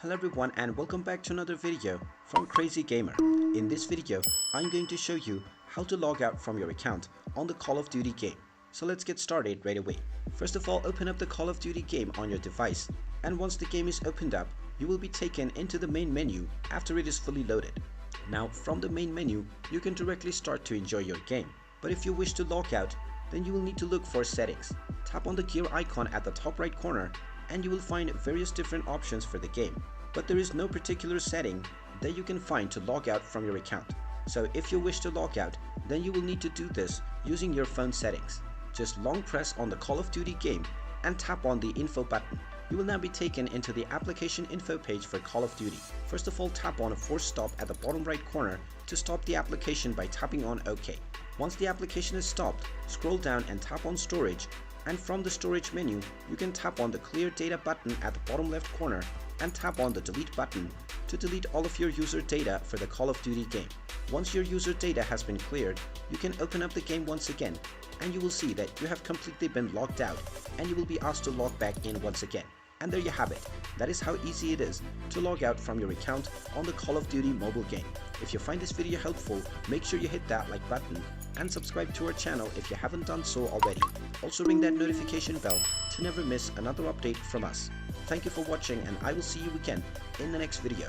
Hello everyone and welcome back to another video from Crazy Gamer. In this video, I'm going to show you how to log out from your account on the Call of Duty game. So let's get started right away. First of all, open up the Call of Duty game on your device, and once the game is opened up, you will be taken into the main menu after it is fully loaded. Now from the main menu, you can directly start to enjoy your game. But if you wish to log out, then you will need to look for settings. Tap on the gear icon at the top right corner and you will find various different options for the game. But there is no particular setting that you can find to log out from your account. So if you wish to log out, then you will need to do this using your phone settings. Just long press on the Call of Duty game and tap on the info button. You will now be taken into the application info page for Call of Duty. First of all, tap on a force stop at the bottom right corner to stop the application by tapping on OK. Once the application is stopped, scroll down and tap on storage, and from the storage menu, you can tap on the clear data button at the bottom left corner and tap on the delete button to delete all of your user data for the Call of Duty game. Once your user data has been cleared, you can open up the game once again and you will see that you have completely been logged out and you will be asked to log back in once again. And there you have it. That is how easy it is to log out from your account on the Call of Duty mobile game. If you find this video helpful, make sure you hit that like button and subscribe to our channel if you haven't done so already. Also ring that notification bell to never miss another update from us. Thank you for watching and I will see you again in the next video.